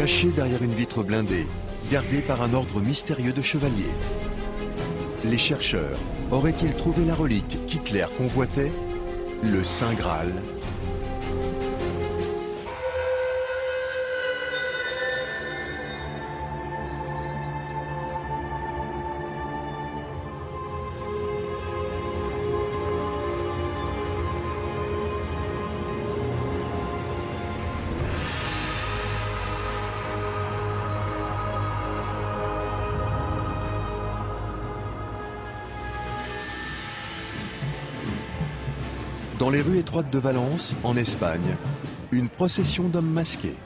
Caché derrière une vitre blindée, gardée par un ordre mystérieux de chevaliers. Les chercheurs auraient-ils trouvé la relique qu'Hitler convoitait, le Saint Graal? Dans les rues étroites de Valence, en Espagne, une procession d'hommes masqués.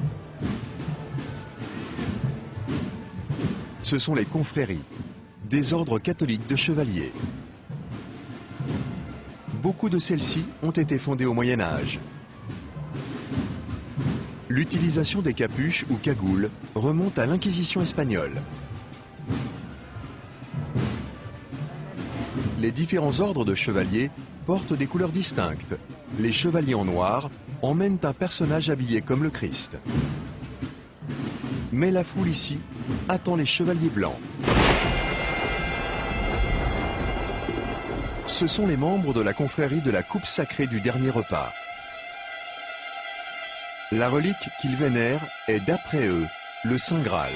Ce sont les confréries, des ordres catholiques de chevaliers. Beaucoup de celles-ci ont été fondées au Moyen Âge. L'utilisation des capuches ou cagoules remonte à l'Inquisition espagnole. Les différents ordres de chevaliers portent des couleurs distinctes. Les chevaliers en noir emmènent un personnage habillé comme le Christ. Mais la foule ici attend les chevaliers blancs. Ce sont les membres de la confrérie de la coupe sacrée du dernier repas. La relique qu'ils vénèrent est, d'après eux, le Saint Graal.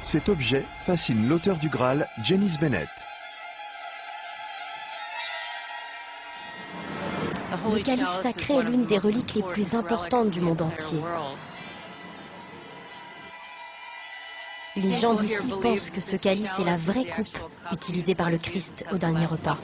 Cet objet fascine l'auteur du Graal, Janice Bennett. Le calice sacré est l'une des reliques les plus importantes du monde entier. Les gens d'ici pensent que ce calice est la vraie coupe utilisée par le Christ au dernier repas.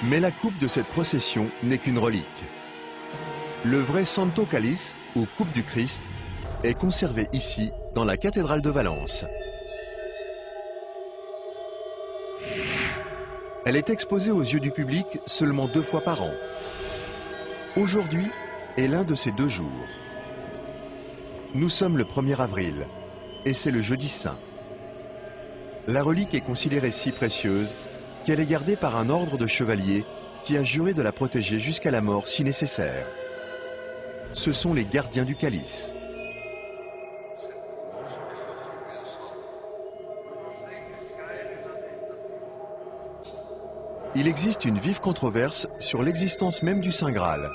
Mais la coupe de cette procession n'est qu'une relique. Le vrai Santo Calice, ou coupe du Christ, est conservé ici, dans la cathédrale de Valence. Elle est exposée aux yeux du public seulement 2 fois par an. Aujourd'hui est l'un de ces 2 jours. Nous sommes le 1er avril, et c'est le jeudi saint. La relique est considérée si précieuse qu'elle est gardée par un ordre de chevaliers qui a juré de la protéger jusqu'à la mort si nécessaire. Ce sont les gardiens du calice. Il existe une vive controverse sur l'existence même du Saint Graal.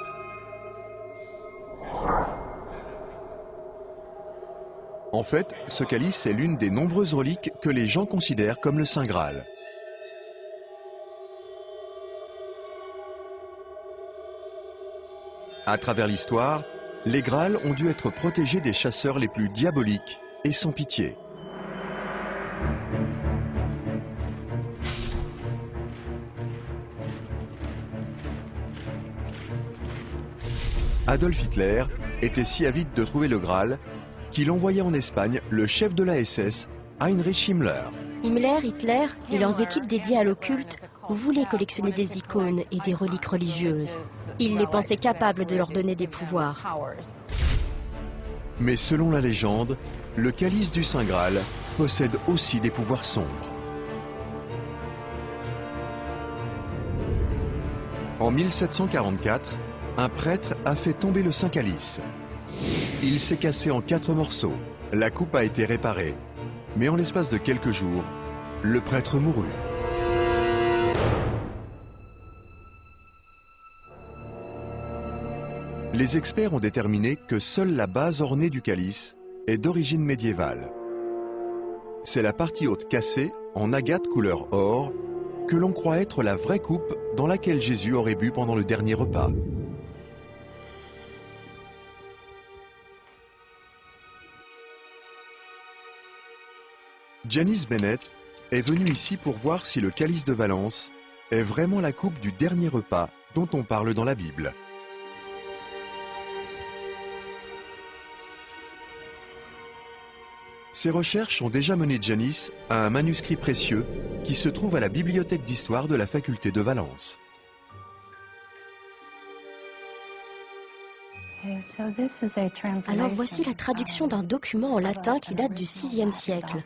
En fait, ce calice est l'une des nombreuses reliques que les gens considèrent comme le Saint Graal. À travers l'histoire, les Graals ont dû être protégés des chasseurs les plus diaboliques et sans pitié. Adolf Hitler était si avide de trouver le Graal qu'il envoya en Espagne le chef de la SS, Heinrich Himmler. Hitler et leurs équipes dédiées à l'occulte voulaient collectionner des icônes et des reliques religieuses. Ils les pensaient capables de leur donner des pouvoirs. Mais selon la légende, le calice du Saint Graal possède aussi des pouvoirs sombres. En 1744, un prêtre a fait tomber le Saint Calice. Il s'est cassé en 4 morceaux. La coupe a été réparée. Mais en l'espace de quelques jours, le prêtre mourut. Les experts ont déterminé que seule la base ornée du calice est d'origine médiévale. C'est la partie haute cassée, en agate couleur or, que l'on croit être la vraie coupe dans laquelle Jésus aurait bu pendant le dernier repas. Janice Bennett est venue ici pour voir si le calice de Valence est vraiment la coupe du dernier repas dont on parle dans la Bible. Ces recherches ont déjà mené Janice à un manuscrit précieux qui se trouve à la bibliothèque d'histoire de la faculté de Valence. Alors voici la traduction d'un document en latin qui date du VIe siècle.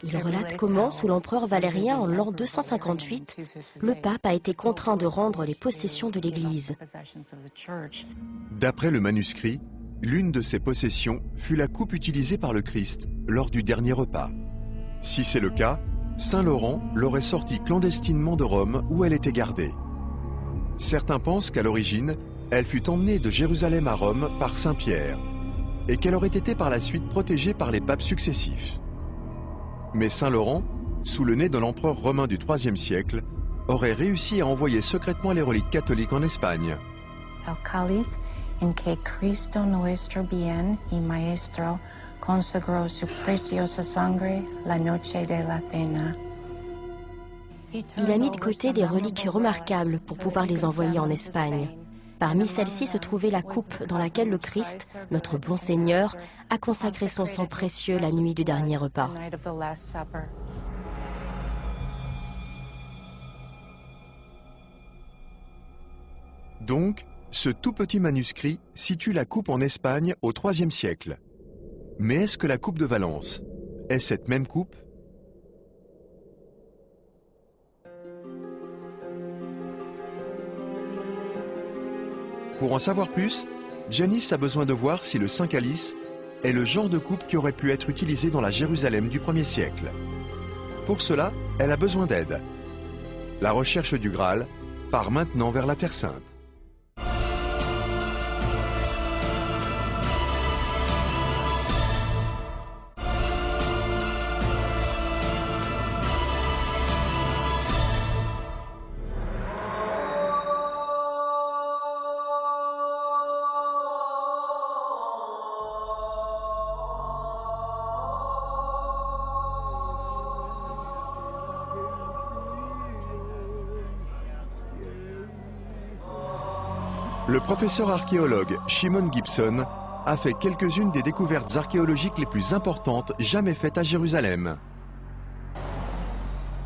Il relate comment, sous l'empereur Valérien en l'an 258, le pape a été contraint de rendre les possessions de l'Église. D'après le manuscrit, l'une de ces possessions fut la coupe utilisée par le Christ lors du dernier repas. Si c'est le cas, Saint Laurent l'aurait sortie clandestinement de Rome où elle était gardée. Certains pensent qu'à l'origine, elle fut emmenée de Jérusalem à Rome par Saint Pierre et qu'elle aurait été par la suite protégée par les papes successifs. Mais Saint Laurent, sous le nez de l'empereur romain du IIIe siècle, aurait réussi à envoyer secrètement les reliques catholiques en Espagne. El cáliz en que Cristo nuestro bien y maestro consagró su preciosa sangre la noche de la cena. Il a mis de côté des reliques remarquables pour pouvoir les envoyer en Espagne. Parmi celles-ci se trouvait la coupe dans laquelle le Christ, notre bon Seigneur, a consacré son sang précieux la nuit du dernier repas. Donc, ce tout petit manuscrit situe la coupe en Espagne au IIIe siècle. Mais est-ce que la coupe de Valence est cette même coupe ? Pour en savoir plus, Janice a besoin de voir si le Saint Calice est le genre de coupe qui aurait pu être utilisé dans la Jérusalem du 1er siècle. Pour cela, elle a besoin d'aide. La recherche du Graal part maintenant vers la Terre Sainte. Le professeur archéologue Shimon Gibson a fait quelques-unes des découvertes archéologiques les plus importantes jamais faites à Jérusalem.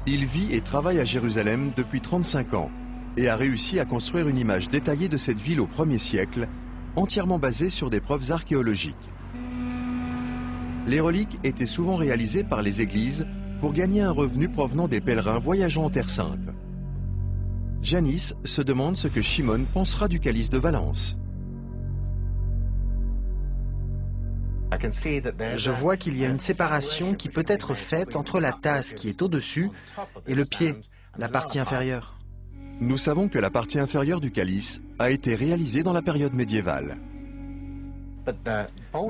Il vit et travaille à Jérusalem depuis 35 ans et a réussi à construire une image détaillée de cette ville au 1er siècle, entièrement basée sur des preuves archéologiques. Les reliques étaient souvent réalisées par les églises pour gagner un revenu provenant des pèlerins voyageant en Terre Sainte. Janice se demande ce que Shimon pensera du calice de Valence. Je vois qu'il y a une séparation qui peut être faite entre la tasse qui est au-dessus et le pied, la partie inférieure. Nous savons que la partie inférieure du calice a été réalisée dans la période médiévale.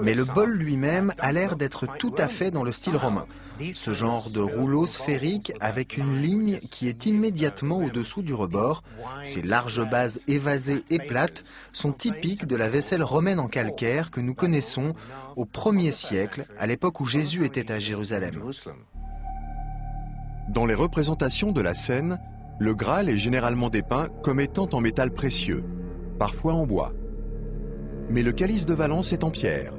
Mais le bol lui-même a l'air d'être tout à fait dans le style romain. Ce genre de rouleau sphérique avec une ligne qui est immédiatement au-dessous du rebord, ces larges bases évasées et plates sont typiques de la vaisselle romaine en calcaire que nous connaissons au 1er siècle, à l'époque où Jésus était à Jérusalem. Dans les représentations de la scène, le Graal est généralement dépeint comme étant en métal précieux, parfois en bois. Mais le calice de Valence est en pierre.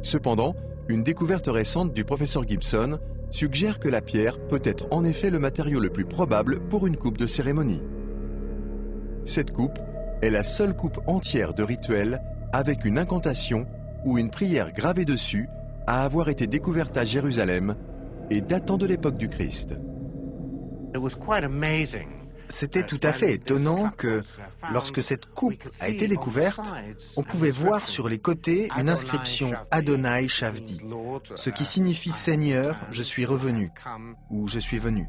Cependant, une découverte récente du professeur Gibson suggère que la pierre peut être en effet le matériau le plus probable pour une coupe de cérémonie. Cette coupe est la seule coupe entière de rituel avec une incantation ou une prière gravée dessus à avoir été découverte à Jérusalem et datant de l'époque du Christ. C'était tout à fait étonnant que, lorsque cette coupe a été découverte, on pouvait voir sur les côtés une inscription Adonai Shavdi, ce qui signifie Seigneur, je suis revenu, ou je suis venu.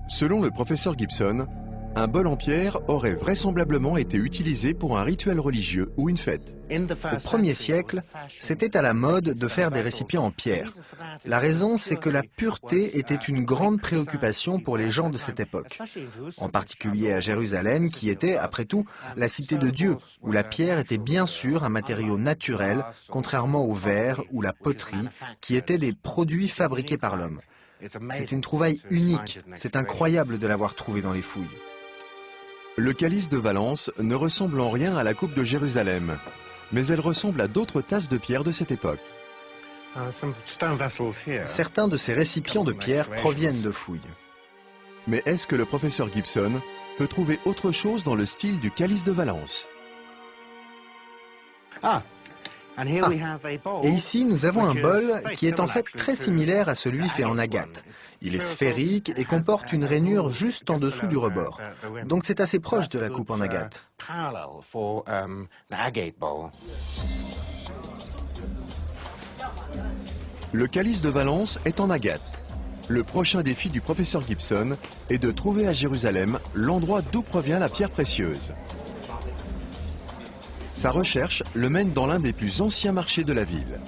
Selon le professeur Gibson, un bol en pierre aurait vraisemblablement été utilisé pour un rituel religieux ou une fête. Au 1er siècle, c'était à la mode de faire des récipients en pierre. La raison, c'est que la pureté était une grande préoccupation pour les gens de cette époque. En particulier à Jérusalem, qui était, après tout, la cité de Dieu, où la pierre était bien sûr un matériau naturel, contrairement au verre ou la poterie, qui étaient des produits fabriqués par l'homme. C'est une trouvaille unique, c'est incroyable de l'avoir trouvée dans les fouilles. Le calice de Valence ne ressemble en rien à la coupe de Jérusalem, mais elle ressemble à d'autres tasses de pierre de cette époque. Certains de ces récipients de pierre proviennent de fouilles. Mais est-ce que le professeur Gibson peut trouver autre chose dans le style du calice de Valence ? Et ici, nous avons un bol qui est en fait très similaire à celui fait en agate. Il est sphérique et comporte une rainure juste en dessous du rebord. Donc c'est assez proche de la coupe en agate. Le calice de Valence est en agate. Le prochain défi du professeur Gibson est de trouver à Jérusalem l'endroit d'où provient la pierre précieuse. Sa recherche le mène dans l'un des plus anciens marchés de la ville.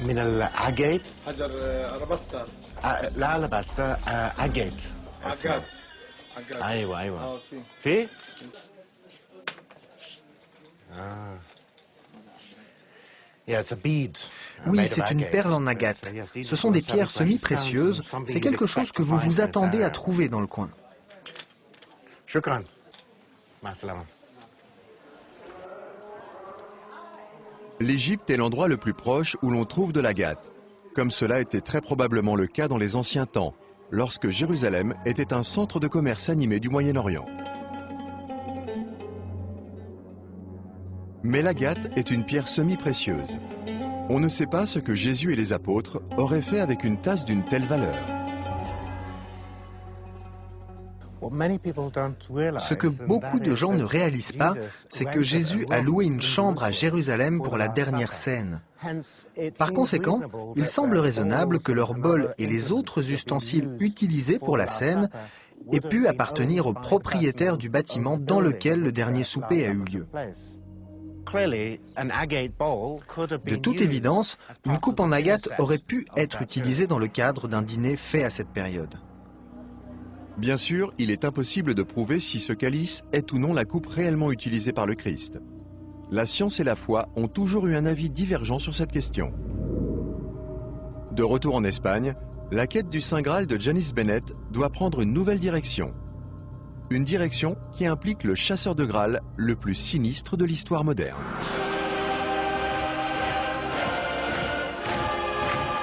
من العقيد حجر البستر لا البستر عقيد ايوه في Oui, c'est une perle en agate. Ce sont des pierres semi-précieuses. C'est quelque chose que vous vous attendez à trouver dans le coin. L'Égypte est l'endroit le plus proche où l'on trouve de l'agate, comme cela était très probablement le cas dans les anciens temps, lorsque Jérusalem était un centre de commerce animé du Moyen-Orient. Mais l'agate est une pierre semi-précieuse. On ne sait pas ce que Jésus et les apôtres auraient fait avec une tasse d'une telle valeur. Ce que beaucoup de gens ne réalisent pas, c'est que Jésus a loué une chambre à Jérusalem pour la dernière scène. Par conséquent, il semble raisonnable que leur bol et les autres ustensiles utilisés pour la scène aient pu appartenir au propriétaire du bâtiment dans lequel le dernier souper a eu lieu. De toute évidence, une coupe en agate aurait pu être utilisée dans le cadre d'un dîner fait à cette période. Bien sûr, il est impossible de prouver si ce calice est ou non la coupe réellement utilisée par le Christ. La science et la foi ont toujours eu un avis divergent sur cette question. De retour en Espagne, la quête du Saint Graal de Janice Bennett doit prendre une nouvelle direction. Une direction qui implique le chasseur de Graal le plus sinistre de l'histoire moderne.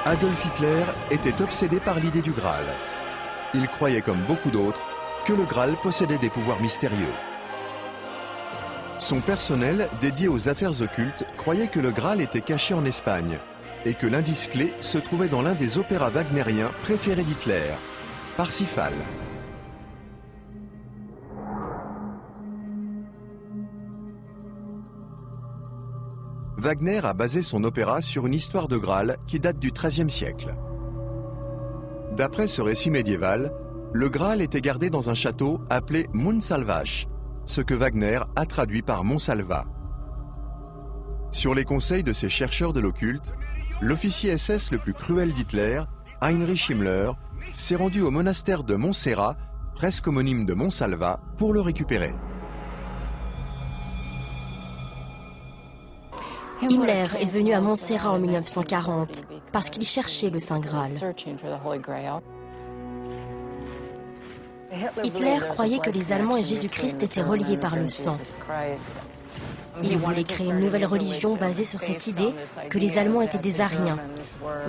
Adolf Hitler était obsédé par l'idée du Graal. Il croyait, comme beaucoup d'autres, que le Graal possédait des pouvoirs mystérieux. Son personnel, dédié aux affaires occultes, croyait que le Graal était caché en Espagne et que l'indice clé se trouvait dans l'un des opéras wagnériens préférés d'Hitler, Parsifal. Wagner a basé son opéra sur une histoire de Graal qui date du XIIIe siècle. D'après ce récit médiéval, le Graal était gardé dans un château appelé Montsalvasch, ce que Wagner a traduit par Montsalvat. Sur les conseils de ses chercheurs de l'occulte, l'officier SS le plus cruel d'Hitler, Heinrich Himmler, s'est rendu au monastère de Montserrat, presque homonyme de Montsalvat, pour le récupérer. Himmler est venu à Montserrat en 1940 parce qu'il cherchait le Saint Graal. Hitler croyait que les Allemands et Jésus-Christ étaient reliés par le sang. Il voulait créer une nouvelle religion basée sur cette idée que les Allemands étaient des Ariens,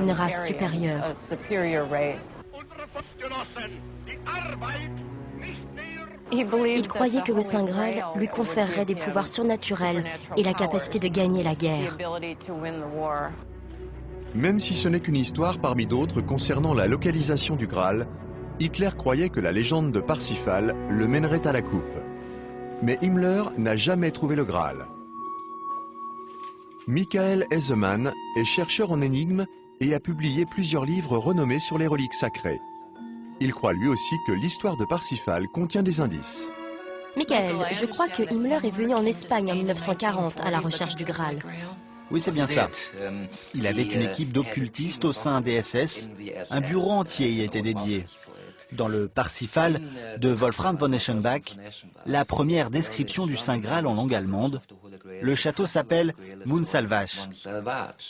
une race supérieure. Il croyait que le Saint Graal lui conférerait des pouvoirs surnaturels et la capacité de gagner la guerre. Même si ce n'est qu'une histoire parmi d'autres concernant la localisation du Graal, Hitler croyait que la légende de Parsifal le mènerait à la coupe. Mais Himmler n'a jamais trouvé le Graal. Michael Heisemann est chercheur en énigmes et a publié plusieurs livres renommés sur les reliques sacrées. Il croit lui aussi que l'histoire de Parsifal contient des indices. Michael, je crois que Himmler est venu en Espagne en 1940 à la recherche du Graal. Oui, c'est bien ça. Il avait une équipe d'occultistes au sein des SS. Un bureau entier y était dédié. Dans le Parsifal de Wolfram von Eschenbach, la première description du Saint Graal en langue allemande, le château s'appelle Montsalvasch.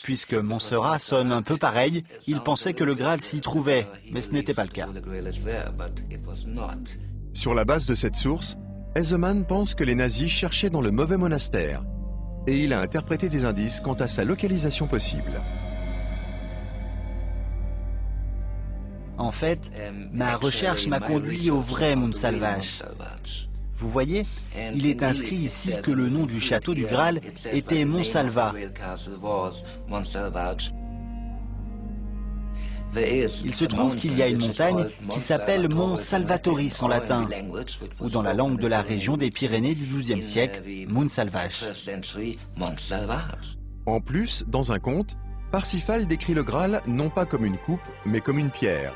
Puisque Montserrat sonne un peu pareil, il pensait que le Graal s'y trouvait, mais ce n'était pas le cas. Sur la base de cette source, Heisemann pense que les nazis cherchaient dans le mauvais monastère. et il a interprété des indices quant à sa localisation possible. En fait, ma recherche m'a conduit au vrai Montsalvache. Vous voyez, il est inscrit ici que le nom du château du Graal était Montsalvat. Il se trouve qu'il y a une montagne qui s'appelle Mont Salvatoris en latin, ou dans la langue de la région des Pyrénées du XIIe siècle, Montsalvache. En plus, dans un conte, Parsifal décrit le Graal non pas comme une coupe, mais comme une pierre.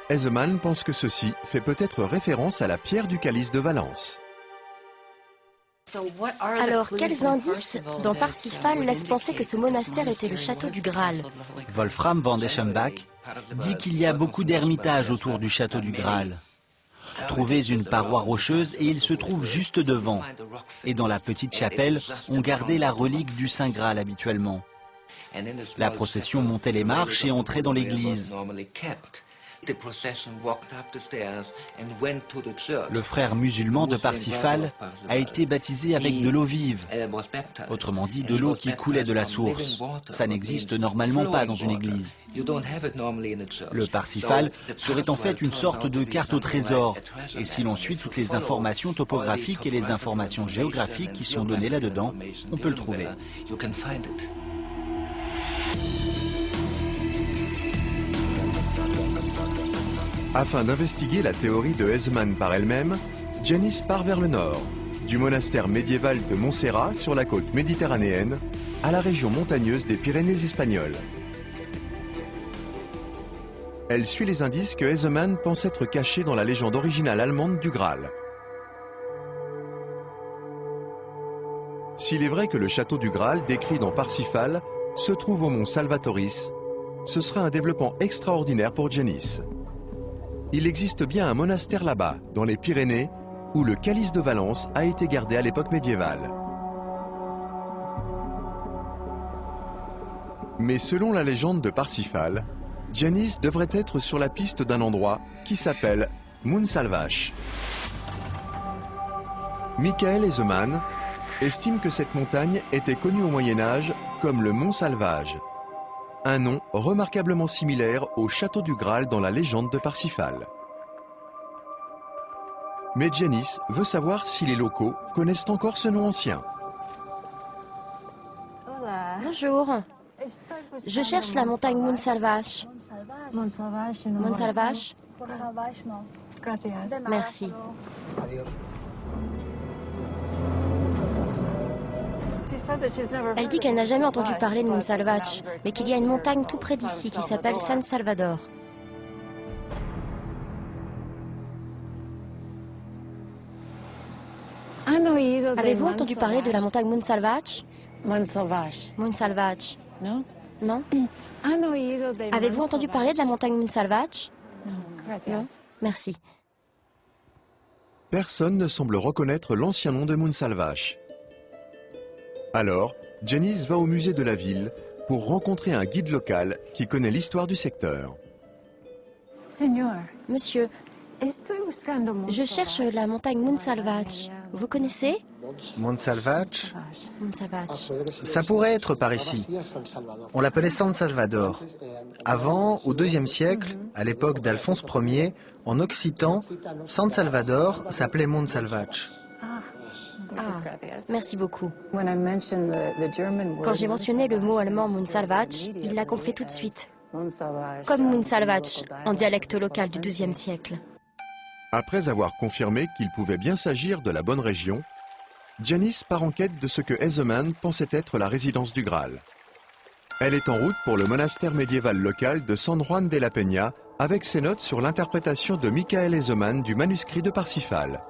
Ezeman pense que ceci fait peut-être référence à la pierre du calice de Valence. Alors, quels indices dans Parsifal laissent penser que ce monastère était le château du Graal? Wolfram von Eschenbach dit qu'il y a beaucoup d'ermitages autour du château du Graal. Trouvez une paroi rocheuse et il se trouve juste devant. Et dans la petite chapelle, on gardait la relique du Saint Graal habituellement. La procession montait les marches et entrait dans l'église. Le frère musulman de Parsifal a été baptisé avec de l'eau vive, autrement dit de l'eau qui coulait de la source. Ça n'existe normalement pas dans une église. Le Parsifal serait en fait une sorte de carte au trésor, et si l'on suit toutes les informations topographiques et les informations géographiques qui sont données là-dedans, on peut le trouver. Afin d'investiguer la théorie de Ezeman par elle-même, Janice part vers le nord, du monastère médiéval de Montserrat sur la côte méditerranéenne à la région montagneuse des Pyrénées espagnoles. Elle suit les indices que Ezeman pense être cachés dans la légende originale allemande du Graal. S'il est vrai que le château du Graal décrit dans Parsifal se trouve au mont Salvatoris, ce sera un développement extraordinaire pour Janice. Il existe bien un monastère là-bas, dans les Pyrénées, où le calice de Valence a été gardé à l'époque médiévale. Mais selon la légende de Parsifal, Janice devrait être sur la piste d'un endroit qui s'appelle Montsalvache. Michael Ezeman estime que cette montagne était connue au Moyen-Âge comme le Mont Salvage, un nom remarquablement similaire au château du Graal dans la légende de Parsifal. Mais Janice veut savoir si les locaux connaissent encore ce nom ancien. Bonjour. Je cherche la montagne Montsalvache. Montsalvache. Merci. Elle dit qu'elle n'a jamais entendu parler de Montsalvache, mais qu'il y a une montagne tout près d'ici qui s'appelle San Salvador. Avez-vous entendu parler de la montagne Montsalvache? Montsalvache. Non? Non? Avez-vous entendu parler de la montagne Montsalvache? Non? Merci. Personne ne semble reconnaître l'ancien nom de Montsalvache. Alors, Janice va au musée de la ville pour rencontrer un guide local qui connaît l'histoire du secteur. Monsieur, je cherche la montagne Montsalvache. Vous connaissez? Montsalvache, Montsalvache. ça pourrait être par ici. On l'appelait San Salvador. Avant, au IIe siècle, à l'époque d'Alphonse Ier, en occitan, San Salvador s'appelait Montsalvache. Ah, merci beaucoup. Quand j'ai mentionné le mot allemand Montsalvache, il l'a compris tout de suite. Comme Montsalvache, en dialecte local du XIIe siècle. Après avoir confirmé qu'il pouvait bien s'agir de la bonne région, Janice part en quête de ce que Ezeman pensait être la résidence du Graal. Elle est en route pour le monastère médiéval local de San Juan de la Peña avec ses notes sur l'interprétation de Michael Ezeman du manuscrit de Parsifal.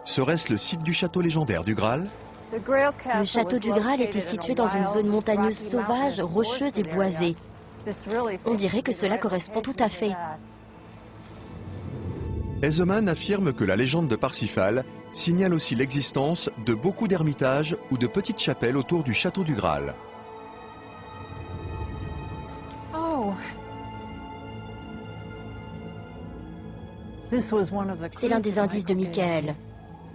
Serait-ce le site du château légendaire du Graal? Le château du Graal était situé dans une zone montagneuse sauvage, rocheuse et boisée. On dirait que cela correspond tout à fait. Ezeman affirme que la légende de Parsifal signale aussi l'existence de beaucoup d'ermitages ou de petites chapelles autour du château du Graal. C'est l'un des indices de Michael,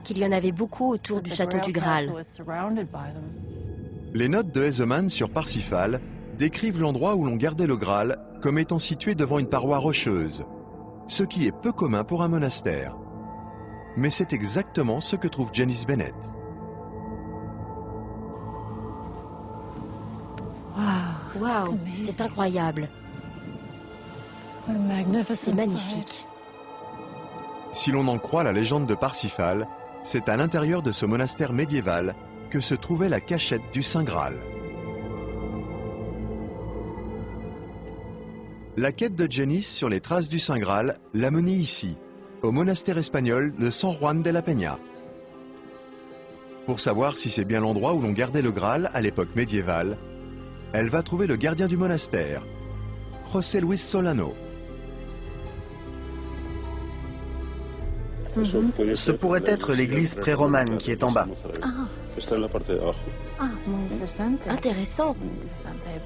qu'il y en avait beaucoup autour du château du Graal. Les notes de Hesemann sur Parsifal décrivent l'endroit où l'on gardait le Graal comme étant situé devant une paroi rocheuse, ce qui est peu commun pour un monastère. Mais c'est exactement ce que trouve Janice Bennett. Waouh, c'est incroyable. C'est magnifique. Si l'on en croit la légende de Parsifal, c'est à l'intérieur de ce monastère médiéval que se trouvait la cachette du Saint Graal. La quête de Janice sur les traces du Saint Graal l'a menée ici, au monastère espagnol de San Juan de la Peña. Pour savoir si c'est bien l'endroit où l'on gardait le Graal à l'époque médiévale, elle va trouver le gardien du monastère, José Luis Solano. Ce pourrait être l'église pré-romane qui est en bas. Intéressant.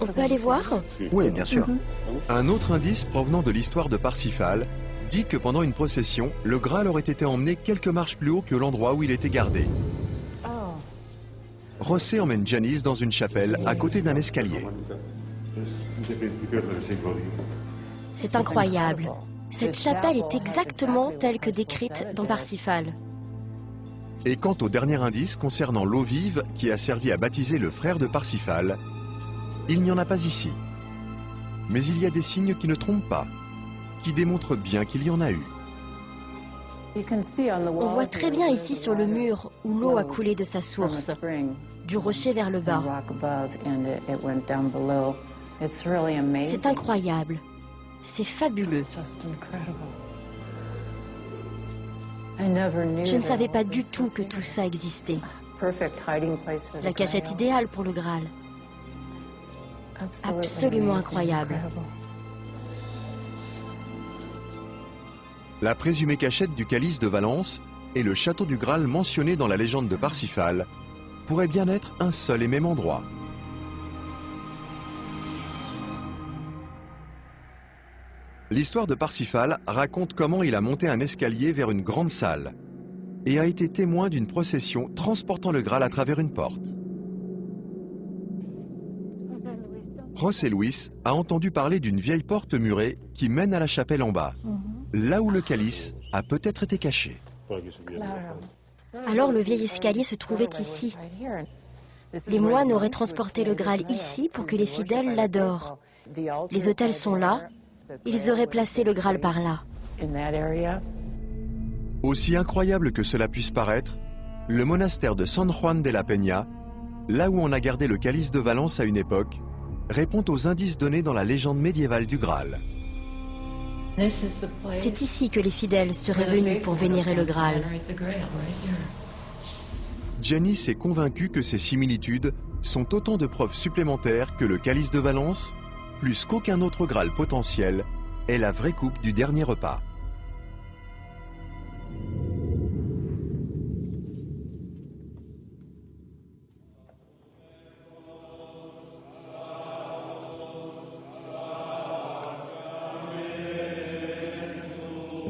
On peut aller voir? Oui, bien sûr. Un autre indice provenant de l'histoire de Parsifal dit que pendant une procession, le Graal aurait été emmené quelques marches plus haut que l'endroit où il était gardé. José emmène Janice dans une chapelle à côté d'un escalier. C'est incroyable. Cette chapelle est exactement telle que décrite dans Parsifal. Et quant au dernier indice concernant l'eau vive qui a servi à baptiser le frère de Parsifal, il n'y en a pas ici. Mais il y a des signes qui ne trompent pas, qui démontrent bien qu'il y en a eu. On voit très bien ici sur le mur où l'eau a coulé de sa source, du rocher vers le bas. C'est incroyable. C'est fabuleux. Je ne savais pas du tout que tout ça existait. La cachette idéale pour le Graal. Absolument incroyable. La présumée cachette du calice de Valence et le château du Graal mentionné dans la légende de Parsifal pourraient bien être un seul et même endroit. L'histoire de Parsifal raconte comment il a monté un escalier vers une grande salle et a été témoin d'une procession transportant le Graal à travers une porte. José Luis a entendu parler d'une vieille porte murée qui mène à la chapelle en bas, là où le calice a peut-être été caché. Alors le vieil escalier se trouvait ici. Les moines auraient transporté le Graal ici pour que les fidèles l'adorent. Les autels sont là. Ils auraient placé le Graal par là. Aussi incroyable que cela puisse paraître, le monastère de San Juan de la Peña, là où on a gardé le calice de Valence à une époque, répond aux indices donnés dans la légende médiévale du Graal. C'est ici que les fidèles seraient venus pour vénérer le Graal. Janice est convaincue que ces similitudes sont autant de preuves supplémentaires que le calice de Valence, plus qu'aucun autre Graal potentiel, est la vraie coupe du dernier repas.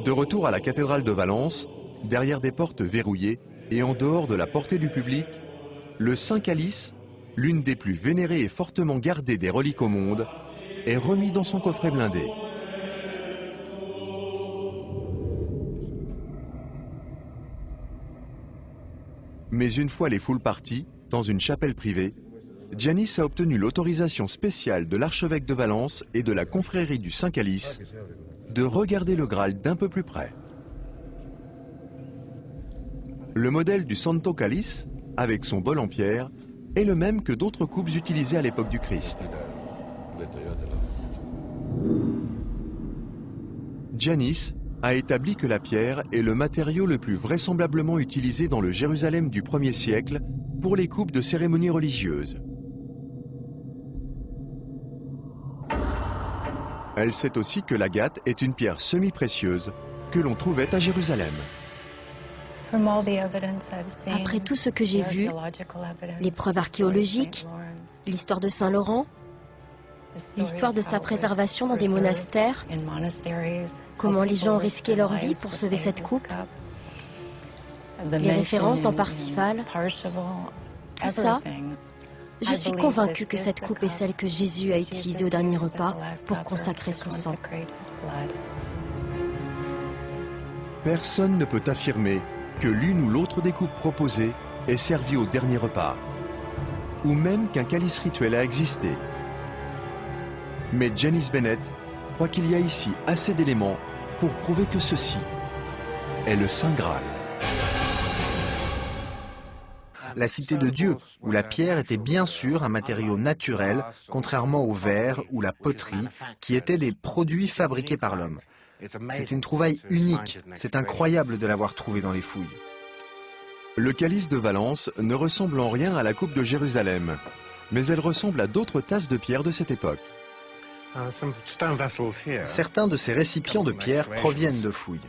De retour à la cathédrale de Valence, derrière des portes verrouillées et en dehors de la portée du public, le Saint Calice, l'une des plus vénérées et fortement gardées des reliques au monde, est remis dans son coffret blindé. Mais une fois les foules parties, dans une chapelle privée, Janice a obtenu l'autorisation spéciale de l'archevêque de Valence et de la confrérie du Saint-Calice de regarder le Graal d'un peu plus près. Le modèle du Santo Calice, avec son bol en pierre, est le même que d'autres coupes utilisées à l'époque du Christ. Janice a établi que la pierre est le matériau le plus vraisemblablement utilisé dans le Jérusalem du 1er siècle pour les coupes de cérémonies religieuses. Elle sait aussi que l'agate est une pierre semi-précieuse que l'on trouvait à Jérusalem. Après tout ce que j'ai vu, les preuves archéologiques, l'histoire de Saint-Laurent, l'histoire de sa préservation dans des monastères, comment les gens risquaient leur vie pour sauver cette coupe, les références dans Parsifal, tout ça, Je suis convaincue que cette coupe est celle que Jésus a utilisée au dernier repas pour consacrer son sang. Personne ne peut affirmer que l'une ou l'autre des coupes proposées est servie au dernier repas, ou même qu'un calice rituel a existé. Mais Janice Bennett croit qu'il y a ici assez d'éléments pour prouver que ceci est le Saint Graal. La cité de Dieu, où la pierre était bien sûr un matériau naturel, contrairement au verre ou la poterie, qui étaient des produits fabriqués par l'homme. C'est une trouvaille unique, c'est incroyable de l'avoir trouvée dans les fouilles. Le calice de Valence ne ressemble en rien à la coupe de Jérusalem, mais elle ressemble à d'autres tasses de pierre de cette époque. Certains de ces récipients de pierre proviennent de fouilles.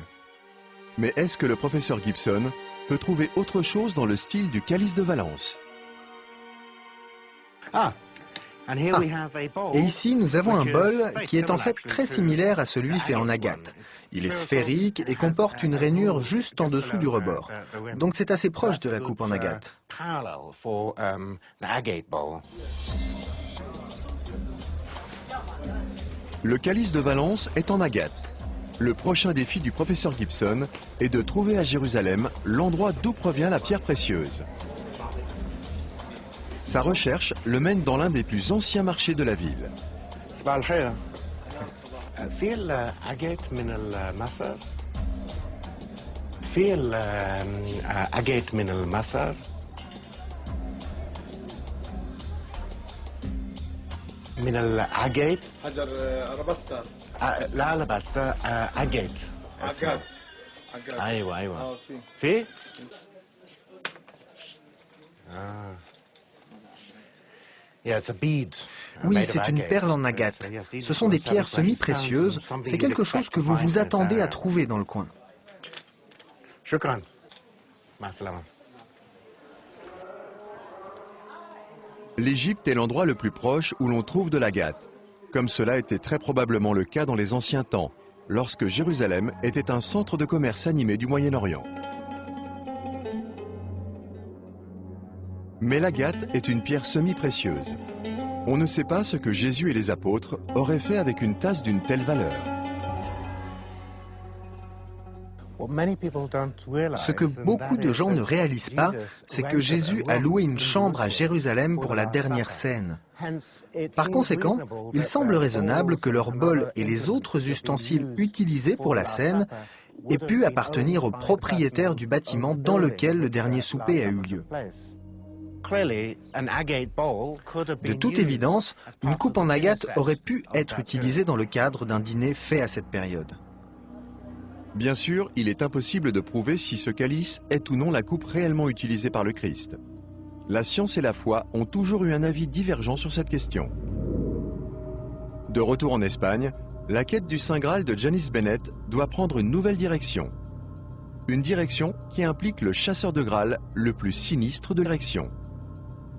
Mais est-ce que le professeur Gibson peut trouver autre chose dans le style du calice de Valence? Et ici, nous avons un bol qui est en fait très similaire à celui fait en agate. Il est sphérique et comporte une rainure juste en dessous du rebord. Donc c'est assez proche de la coupe en agate. Le calice de Valence est en agate. Le prochain défi du professeur Gibson est de trouver à Jérusalem l'endroit d'où provient la pierre précieuse. Sa recherche le mène dans l'un des plus anciens marchés de la ville. Oui, c'est une perle en agate. Ce sont des pierres semi-précieuses. C'est quelque chose que vous vous attendez à trouver dans le coin. L'Égypte est l'endroit le plus proche où l'on trouve de l'agate, comme cela était très probablement le cas dans les anciens temps, lorsque Jérusalem était un centre de commerce animé du Moyen-Orient. Mais l'agate est une pierre semi-précieuse. On ne sait pas ce que Jésus et les apôtres auraient fait avec une tasse d'une telle valeur. Ce que beaucoup de gens ne réalisent pas, c'est que Jésus a loué une chambre à Jérusalem pour la dernière scène. Par conséquent, il semble raisonnable que leur bol et les autres ustensiles utilisés pour la scène aient pu appartenir au propriétaire du bâtiment dans lequel le dernier souper a eu lieu. De toute évidence, une coupe en agate aurait pu être utilisée dans le cadre d'un dîner fait à cette période. Bien sûr, il est impossible de prouver si ce calice est ou non la coupe réellement utilisée par le Christ. La science et la foi ont toujours eu un avis divergent sur cette question. De retour en Espagne, la quête du Saint Graal de Janice Bennett doit prendre une nouvelle direction. Une direction qui implique le chasseur de Graal le plus sinistre de l'érection.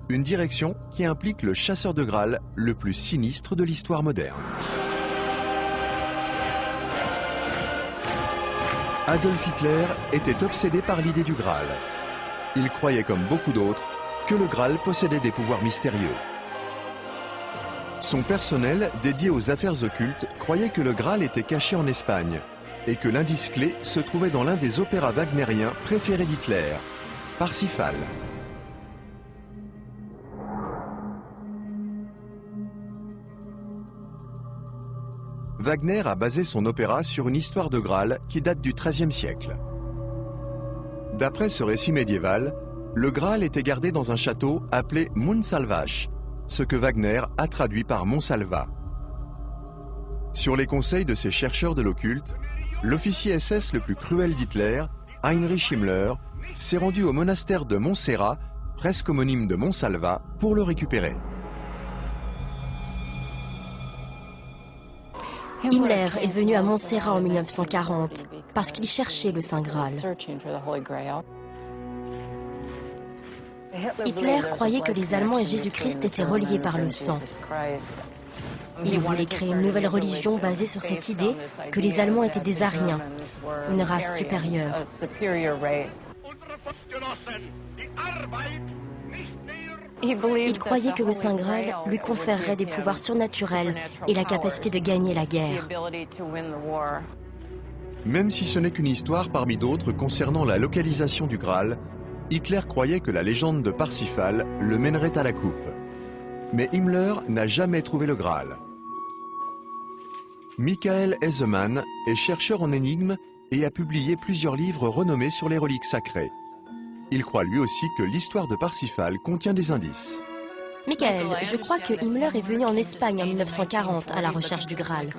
Une direction qui implique le chasseur de Graal le plus sinistre de l'histoire moderne. Adolf Hitler était obsédé par l'idée du Graal. Il croyait, comme beaucoup d'autres, que le Graal possédait des pouvoirs mystérieux. Son personnel, dédié aux affaires occultes, croyait que le Graal était caché en Espagne et que l'indice clé se trouvait dans l'un des opéras wagnériens préférés d'Hitler, Parsifal. Wagner a basé son opéra sur une histoire de Graal qui date du XIIIe siècle. D'après ce récit médiéval, le Graal était gardé dans un château appelé Montsalvasch, ce que Wagner a traduit par Montsalvat. Sur les conseils de ses chercheurs de l'occulte, l'officier SS le plus cruel d'Hitler, Heinrich Himmler, s'est rendu au monastère de Montserrat, presque homonyme de Montsalvat, pour le récupérer. Himmler est venu à Montserrat en 1940 parce qu'il cherchait le Saint Graal. Hitler croyait que les Allemands et Jésus-Christ étaient reliés par le sang. Il voulait créer une nouvelle religion basée sur cette idée que les Allemands étaient des Aryens, une race supérieure. Il croyait que le Saint Graal lui conférerait des pouvoirs surnaturels et la capacité de gagner la guerre. Même si ce n'est qu'une histoire parmi d'autres concernant la localisation du Graal, Hitler croyait que la légende de Parsifal le mènerait à la coupe. Mais Himmler n'a jamais trouvé le Graal. Michael Heisemann est chercheur en énigmes et a publié plusieurs livres renommés sur les reliques sacrées. Il croit lui aussi que l'histoire de Parsifal contient des indices. Michael, je crois que Himmler est venu en Espagne en 1940 à la recherche du Graal.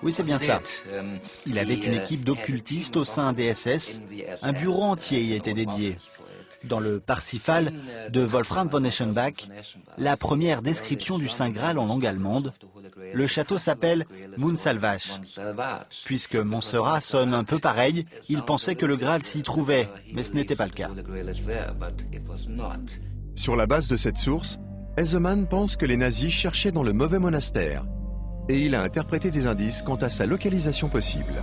Oui, c'est bien ça. Il avait une équipe d'occultistes au sein des SS. Un bureau entier y était dédié. Dans le Parsifal de Wolfram von Eschenbach, la première description du Saint Graal en langue allemande, le château s'appelle Montsalvasch. Puisque Montserrat sonne un peu pareil, il pensait que le Graal s'y trouvait, mais ce n'était pas le cas. Sur la base de cette source, Heisemann pense que les nazis cherchaient dans le mauvais monastère, et il a interprété des indices quant à sa localisation possible.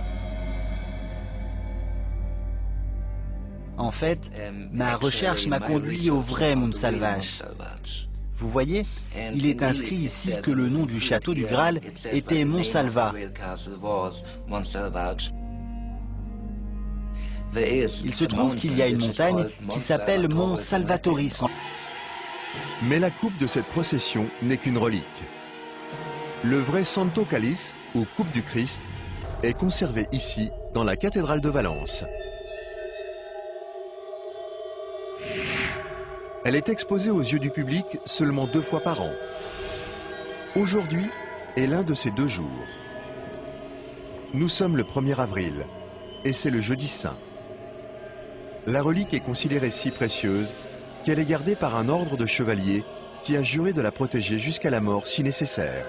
En fait, ma recherche m'a conduit au vrai Montsalvasch. Vous voyez, il est inscrit ici que le nom du château du Graal était Montsalva. Il se trouve qu'il y a une montagne qui s'appelle Mont Salvatoris. Mais la coupe de cette procession n'est qu'une relique. Le vrai Santo Calice, ou coupe du Christ, est conservé ici, dans la cathédrale de Valence. Elle est exposée aux yeux du public seulement 2 fois par an. Aujourd'hui est l'un de ces 2 jours. Nous sommes le 1er avril, et c'est le jeudi saint. La relique est considérée si précieuse qu'elle est gardée par un ordre de chevaliers qui a juré de la protéger jusqu'à la mort si nécessaire.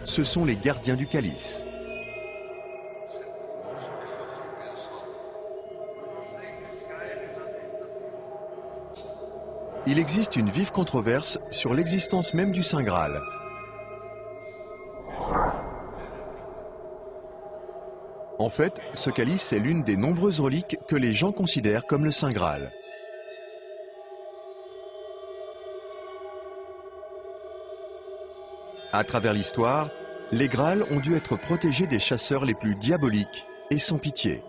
Ce sont les gardiens du calice. Il existe une vive controverse sur l'existence même du Saint Graal. En fait, ce calice est l'une des nombreuses reliques que les gens considèrent comme le Saint Graal. À travers l'histoire, les Graals ont dû être protégés des chasseurs les plus diaboliques et sans pitié.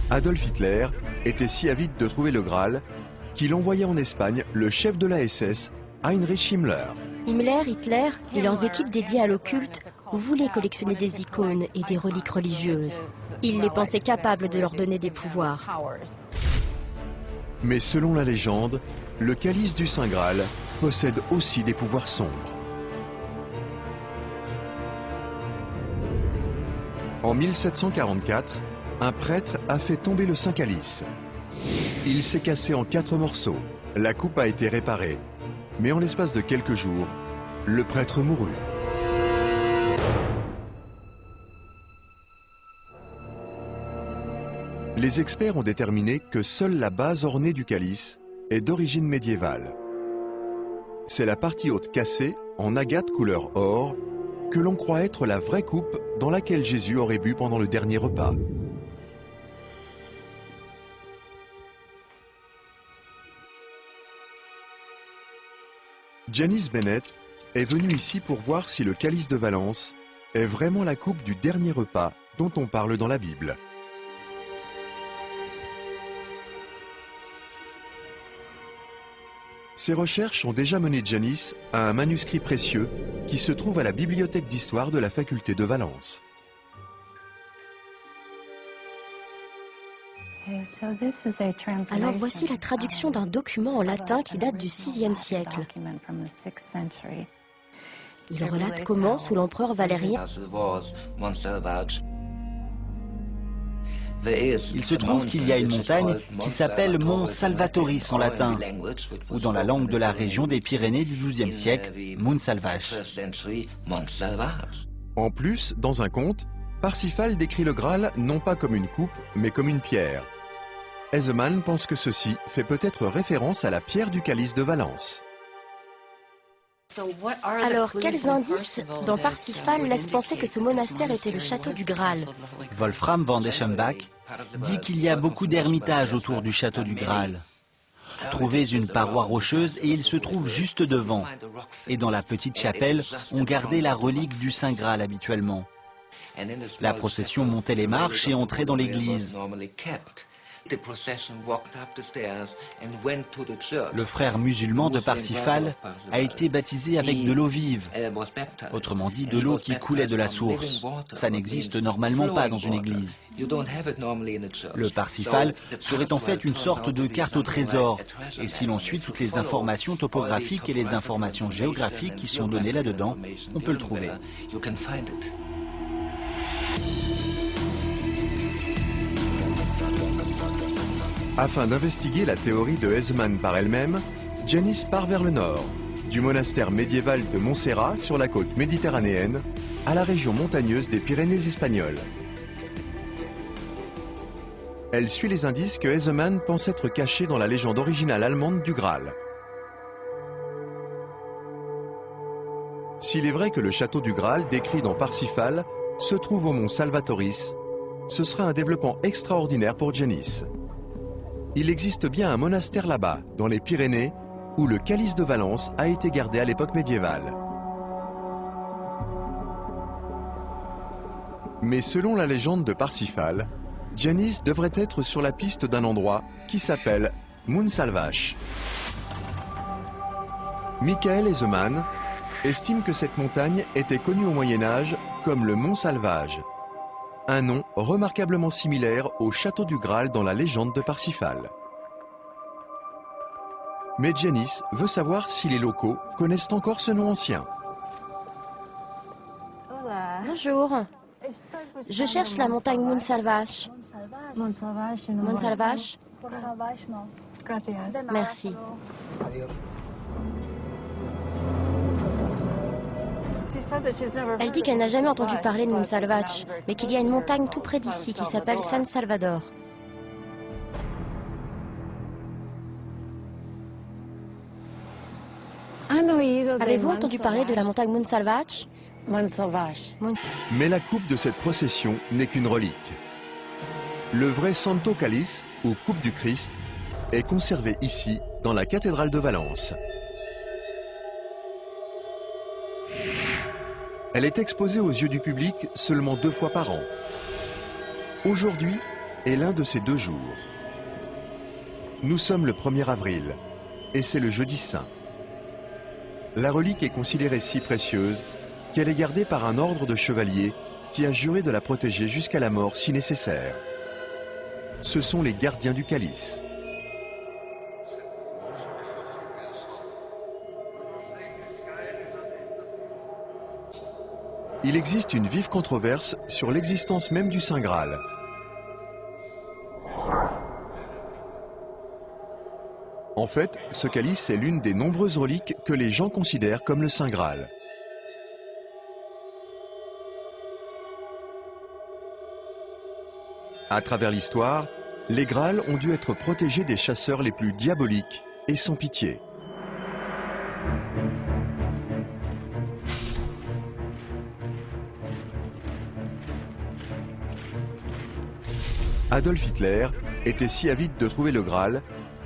Adolf Hitler était si avide de trouver le Graal qu'il envoyait en Espagne le chef de la SS, Heinrich Himmler. Himmler, Hitler et leurs équipes dédiées à l'occulte voulaient collectionner des icônes et des reliques religieuses. Ils les pensaient capables de leur donner des pouvoirs. Mais selon la légende, le calice du Saint Graal possède aussi des pouvoirs sombres. En 1744, un prêtre a fait tomber le Saint Calice. Il s'est cassé en 4 morceaux. La coupe a été réparée. Mais en l'espace de quelques jours, le prêtre mourut. Les experts ont déterminé que seule la base ornée du calice est d'origine médiévale. C'est la partie haute cassée, en agate couleur or, que l'on croit être la vraie coupe dans laquelle Jésus aurait bu pendant le dernier repas. Janice Bennett est venue ici pour voir si le calice de Valence est vraiment la coupe du dernier repas dont on parle dans la Bible. Ces recherches ont déjà mené Janice à un manuscrit précieux qui se trouve à la bibliothèque d'histoire de la faculté de Valence. Alors voici la traduction d'un document en latin qui date du VIe siècle. Il relate comment, sous l'empereur Valérien, il se trouve qu'il y a une montagne qui s'appelle Mont Salvatoris en latin, ou dans la langue de la région des Pyrénées du XIIe siècle, Montsalvasch. En plus, dans un conte, Parsifal décrit le Graal non pas comme une coupe, mais comme une pierre. Heisemann pense que ceci fait peut-être référence à la pierre du calice de Valence. Alors, quels indices dans Parsifal laissent penser que ce monastère était le château du Graal? Wolfram von Eschenbach dit qu'il y a beaucoup d'ermitages autour du château du Graal. Trouvez une paroi rocheuse et il se trouve juste devant. Et dans la petite chapelle, on gardait la relique du Saint Graal habituellement. La procession montait les marches et entrait dans l'église. Le frère musulman de Parsifal a été baptisé avec de l'eau vive, autrement dit de l'eau qui coulait de la source. Ça n'existe normalement pas dans une église. Le Parsifal serait en fait une sorte de carte au trésor, et si l'on suit toutes les informations topographiques et les informations géographiques qui sont données là-dedans, on peut le trouver. Afin d'investiguer la théorie de Hesemann par elle-même, Janice part vers le nord, du monastère médiéval de Montserrat sur la côte méditerranéenne à la région montagneuse des Pyrénées espagnoles. Elle suit les indices que Hesemann pense être cachés dans la légende originale allemande du Graal. S'il est vrai que le château du Graal décrit dans Parsifal se trouve au mont Salvatoris, ce sera un développement extraordinaire pour Janice. Il existe bien un monastère là-bas, dans les Pyrénées, où le calice de Valence a été gardé à l'époque médiévale. Mais selon la légende de Parsifal, Janice devrait être sur la piste d'un endroit qui s'appelle Montsalvache. Michael Hesemann estime que cette montagne était connue au Moyen-Âge comme le Mont Salvage, un nom remarquablement similaire au château du Graal dans la légende de Parsifal. Mais Janice veut savoir si les locaux connaissent encore ce nom ancien. Bonjour. Je cherche la montagne Montsalvache. Montsalvache? Merci. Elle dit qu'elle n'a jamais entendu parler de Montsalvache, mais qu'il y a une montagne tout près d'ici qui s'appelle San Salvador. Avez-vous entendu parler de la montagne Montsalvache? Mais la coupe de cette procession n'est qu'une relique. Le vrai Santo Calice, ou coupe du Christ, est conservé ici, dans la cathédrale de Valence. Elle est exposée aux yeux du public seulement 2 fois par an. Aujourd'hui est l'un de ces 2 jours. Nous sommes le 1er avril, et c'est le jeudi saint. La relique est considérée si précieuse qu'elle est gardée par un ordre de chevaliers qui a juré de la protéger jusqu'à la mort si nécessaire. Ce sont les gardiens du calice. Il existe une vive controverse sur l'existence même du Saint Graal. En fait, ce calice est l'une des nombreuses reliques que les gens considèrent comme le Saint Graal. À travers l'histoire, les Graals ont dû être protégés des chasseurs les plus diaboliques et sans pitié. Adolf Hitler était si avide de trouver le Graal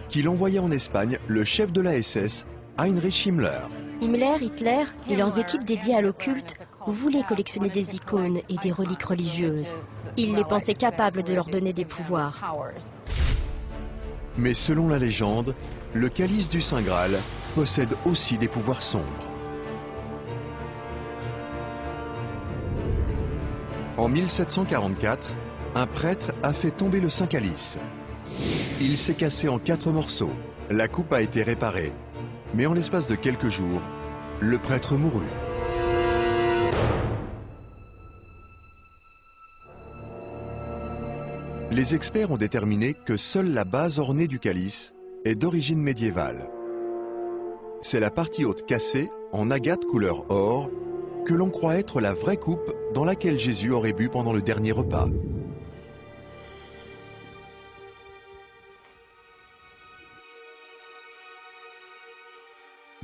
qu'il envoya en Espagne le chef de la SS, Heinrich Himmler. Himmler, Hitler et leurs équipes dédiées à l'occulte voulaient collectionner des icônes et des reliques religieuses. Ils les pensaient capables de leur donner des pouvoirs. Mais selon la légende, le calice du Saint Graal possède aussi des pouvoirs sombres. En 1744, un prêtre a fait tomber le Saint Calice. Il s'est cassé en 4 morceaux. La coupe a été réparée. Mais en l'espace de quelques jours, le prêtre mourut. Les experts ont déterminé que seule la base ornée du calice est d'origine médiévale. C'est la partie haute cassée, en agate couleur or, que l'on croit être la vraie coupe dans laquelle Jésus aurait bu pendant le dernier repas.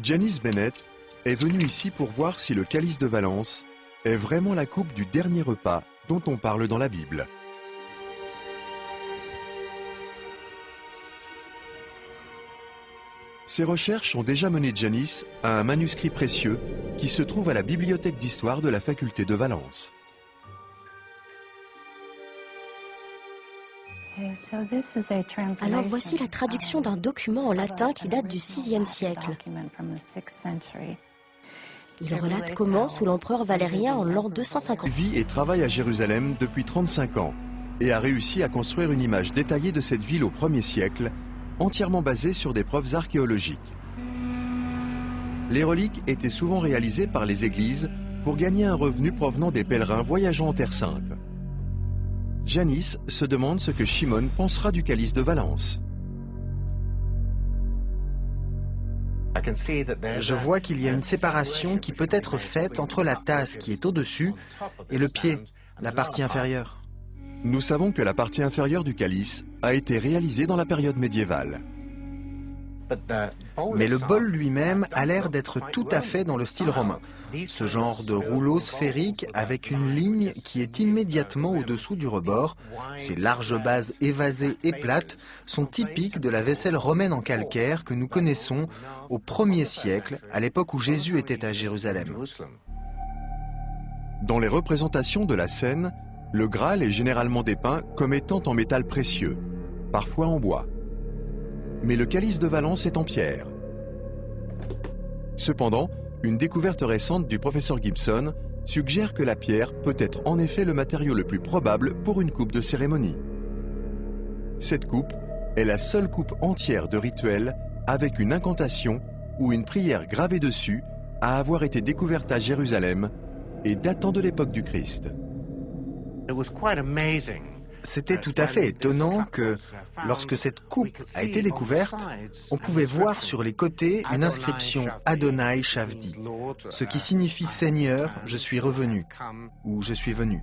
Janice Bennett est venu ici pour voir si le calice de Valence est vraiment la coupe du dernier repas dont on parle dans la Bible. Ces recherches ont déjà mené Janis à un manuscrit précieux qui se trouve à la bibliothèque d'histoire de la faculté de Valence. Alors voici la traduction d'un document en latin qui date du VIe siècle. Il relate comment, sous l'empereur Valérien en l'an 250, Il vit et travaille à Jérusalem depuis 35 ans et a réussi à construire une image détaillée de cette ville au 1er siècle, entièrement basée sur des preuves archéologiques. Les reliques étaient souvent réalisées par les églises pour gagner un revenu provenant des pèlerins voyageant en Terre Sainte. Janis se demande ce que Shimon pensera du calice de Valence. Je vois qu'il y a une séparation qui peut être faite entre la tasse qui est au-dessus et le pied, la partie inférieure. Nous savons que la partie inférieure du calice a été réalisée dans la période médiévale. Mais le bol lui-même a l'air d'être tout à fait dans le style romain. Ce genre de rouleau sphérique avec une ligne qui est immédiatement au-dessous du rebord, ces larges bases évasées et plates sont typiques de la vaisselle romaine en calcaire que nous connaissons au 1er siècle, à l'époque où Jésus était à Jérusalem. Dans les représentations de la scène, le Graal est généralement dépeint comme étant en métal précieux, parfois en bois. Mais le calice de Valence est en pierre. Cependant, une découverte récente du professeur Gibson suggère que la pierre peut être en effet le matériau le plus probable pour une coupe de cérémonie. Cette coupe est la seule coupe entière de rituel avec une incantation ou une prière gravée dessus à avoir été découverte à Jérusalem et datant de l'époque du Christ. C'était tout à fait étonnant que, lorsque cette coupe a été découverte, on pouvait voir sur les côtés une inscription Adonai Shavdi, ce qui signifie Seigneur, je suis revenu, ou je suis venu.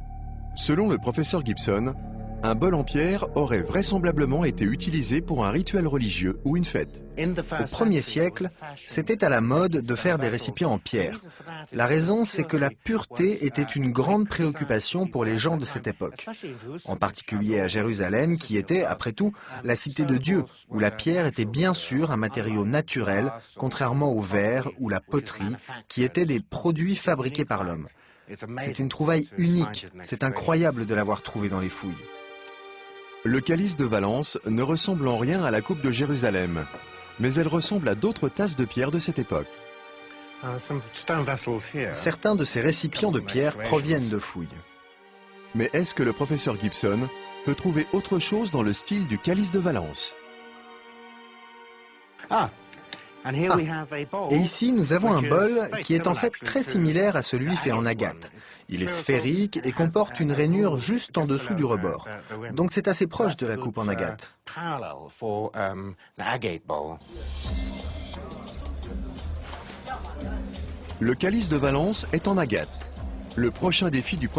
Selon le professeur Gibson, un bol en pierre aurait vraisemblablement été utilisé pour un rituel religieux ou une fête. Au 1er siècle, c'était à la mode de faire des récipients en pierre. La raison, c'est que la pureté était une grande préoccupation pour les gens de cette époque, en particulier à Jérusalem, qui était, après tout, la cité de Dieu, où la pierre était bien sûr un matériau naturel, contrairement au verre ou la poterie, qui étaient des produits fabriqués par l'homme. C'est une trouvaille unique, c'est incroyable de l'avoir trouvée dans les fouilles. Le calice de Valence ne ressemble en rien à la coupe de Jérusalem, mais elle ressemble à d'autres tasses de pierre de cette époque. Certains de ces récipients de pierre proviennent de fouilles. Mais est-ce que le professeur Gibson peut trouver autre chose dans le style du calice de Valence? Et ici, nous avons un bol qui est en fait très similaire à celui fait en agate. Il est sphérique et comporte une rainure juste en dessous du rebord. Donc c'est assez proche de la coupe en agate. Le calice de Valence est en agate. Le prochain défi du